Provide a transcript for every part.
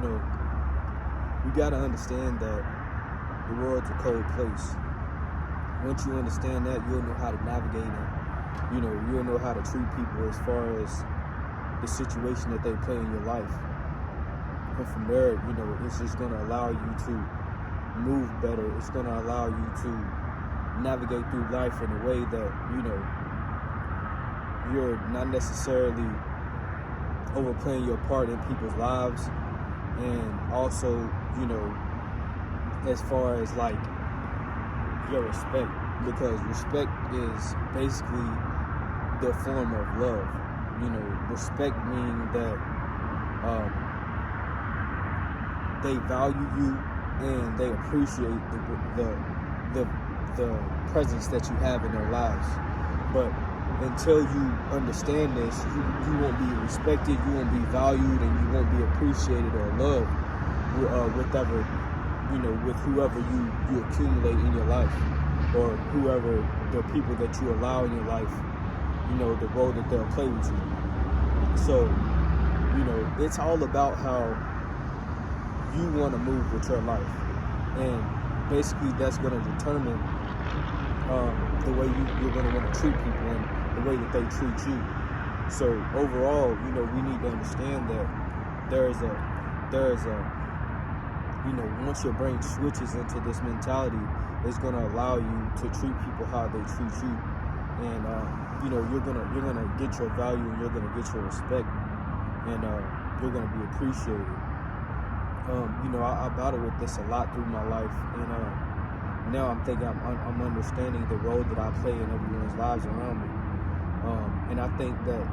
you gotta understand that the world's a cold place. Once you understand that, you'll know how to navigate it. You'll know how to treat people as far as the situation that they play in your life. And from there, it's just gonna allow you to move better. It's gonna allow you to navigate through life in a way that, you're not necessarily overplaying your part in people's lives. And also, as far as like your respect, because respect is basically the form of love. Respect meaning that they value you and they appreciate the presence that you have in their lives. But until you understand this, you won't be respected, you won't be valued, and you won't be appreciated or loved with whoever you accumulate in your life, or whoever the people that you allow in your life, the role that they'll play with you. So, it's all about how you want to move with your life. And basically that's going to determine the way you're going to want to treat people and the way that they treat you. So overall, we need to understand that there's a once your brain switches into this mentality, it's going to allow you to treat people how they treat you. And you're gonna get your value, and you're gonna get your respect, and you're gonna be appreciated. I battle with this a lot through my life, and now I'm thinking I'm understanding the role that I play in everyone's lives around me. And I think that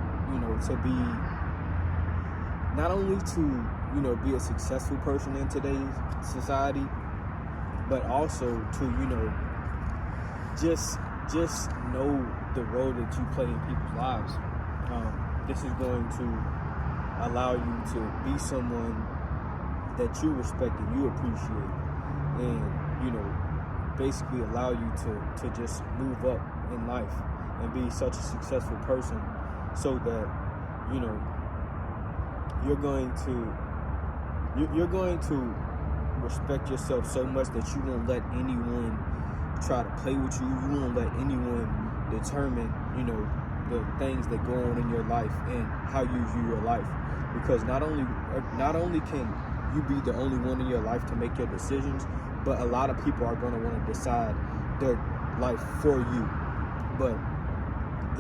to be not only to be a successful person in today's society, but also to just know the role that you play in people's lives. This is going to allow you to be someone that you respect and you appreciate, and basically allow you to just move up in life and be such a successful person, so that you're going to respect yourself so much that you won't let anyone try to play with you. You won't let anyone determine, the things that go on in your life and how you view your life. Because not only can you be the only one in your life to make your decisions, but a lot of people are going to want to decide their life for you. But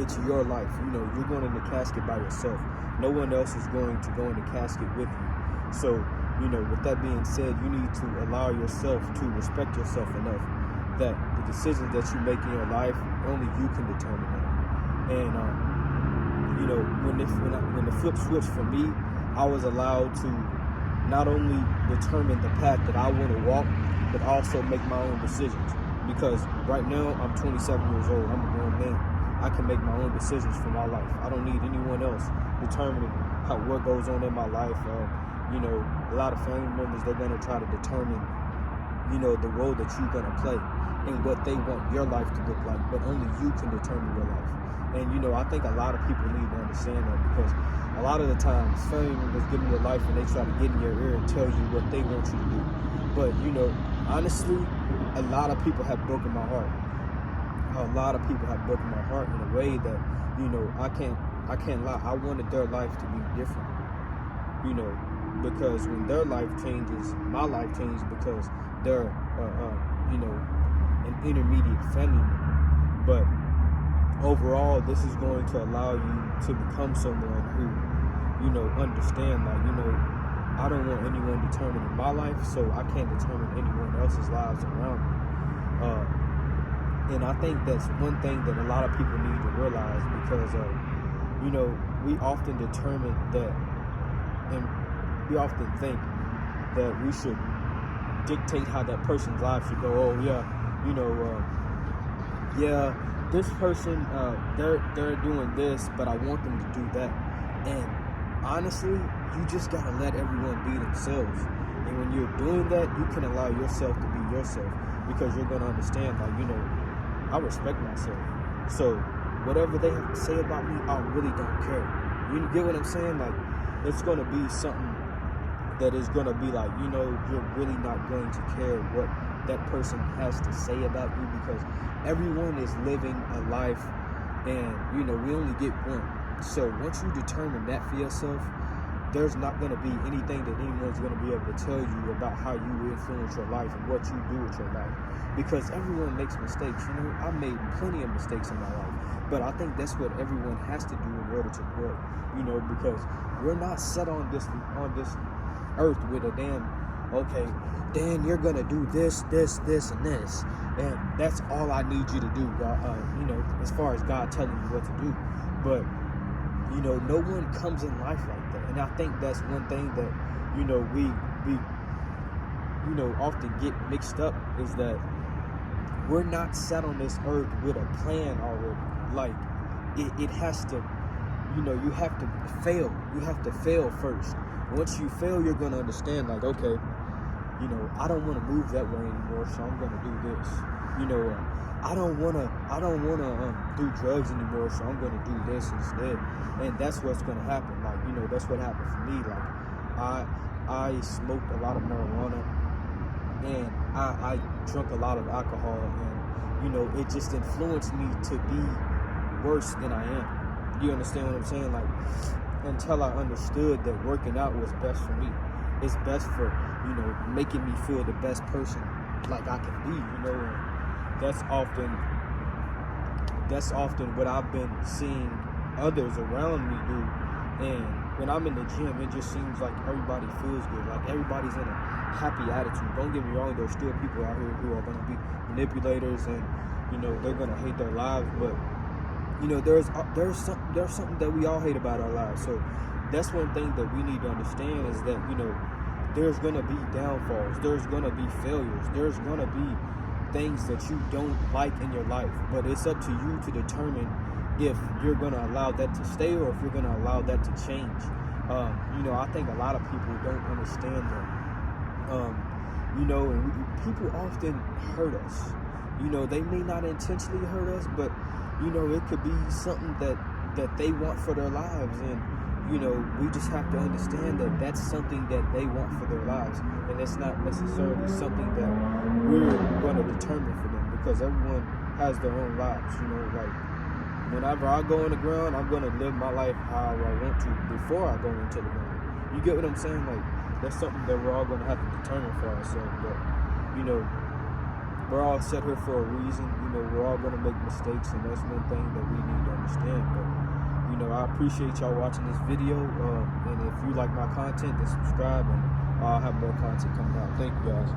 it's your life. You're going in the casket by yourself. No one else is going to go in the casket with you. So, with that being said, you need to allow yourself to respect yourself enough that the decisions that you make in your life, only you can determine that. And when the flip switched for me, I was allowed to not only determine the path that I want to walk, but also make my own decisions. Because right now I'm 27 years old. I'm a grown man. I can make my own decisions for my life. I don't need anyone else determining what goes on in my life. A lot of family members, they're going to try to determine the role that you're going to play and what they want your life to look like, but only you can determine your life. And I think a lot of people need to understand that, because a lot of the times family members get in your life and they try to get in your ear and tell you what they want you to do. But honestly, a lot of people have broken my heart. A lot of people have broken my heart in a way that I can't lie. I wanted their life to be different. Because when their life changes, my life changes, because they're an intermediate family member. But overall, this is going to allow you to become someone who understand, I don't want anyone determining my life, so I can't determine anyone else's lives around me. And I think that's one thing that a lot of people need to realize, because we often determine that, and we often think that we should dictate how that person's life should go. Oh yeah, this person, they're doing this, but I want them to do that. And honestly, you just gotta let everyone be themselves. And when you're doing that, you can allow yourself to be yourself, because you're gonna understand, I respect myself. So whatever they have to say about me, I really don't care. You get what I'm saying? It's gonna be something that is going to be like, you're really not going to care what that person has to say about you, because everyone is living a life, and we only get one. So once you determine that for yourself, there's not going to be anything that anyone's going to be able to tell you about how you influence your life and what you do with your life, because everyone makes mistakes. I made plenty of mistakes in my life, but I think that's what everyone has to do in order to grow, because we're not set on this earth with a damn, okay, Dan, you're gonna do this, this, this, and this, and that's all I need you to do, God, as far as God telling you what to do. But no one comes in life like that, and I think that's one thing that we often get mixed up, is that we're not set on this earth with a plan already. Like it has to, you have to fail. You have to fail first. Once you fail, you're gonna understand, like, okay, I don't want to move that way anymore, so I'm gonna do this. I don't wanna do drugs anymore, so I'm gonna do this instead. And that's what's gonna happen. Like, that's what happened for me. Like, I smoked a lot of marijuana, and I drank a lot of alcohol, and it just influenced me to be worse than I am. You understand what I'm saying? Like, until I understood that working out was best for me. It's best for, making me feel the best person like I can be, and that's often what I've been seeing others around me do. And when I'm in the gym, it just seems like everybody feels good. Like, everybody's in a happy attitude. Don't get me wrong, there's still people out here who are going to be manipulators, and they're going to hate their lives. But there's something that we all hate about our lives. So that's one thing that we need to understand, is that there's going to be downfalls, there's going to be failures, there's going to be things that you don't like in your life, but it's up to you to determine if you're going to allow that to stay, or if you're going to allow that to change. I think a lot of people don't understand that. And people often hurt us. They may not intentionally hurt us, but it could be something that they want for their lives, and we just have to understand that that's something that they want for their lives, and it's not necessarily something that we're going to determine for them, because everyone has their own lives. Like, whenever I go on the ground, I'm going to live my life how I want to before I go into the ground. You get what I'm saying? Like, that's something that we're all going to have to determine for ourselves. But we're all set here for a reason. We're all going to make mistakes, and that's one thing that we need to understand. But I appreciate y'all watching this video, and if you like my content, then subscribe, and I'll have more content coming out. Thank you, guys.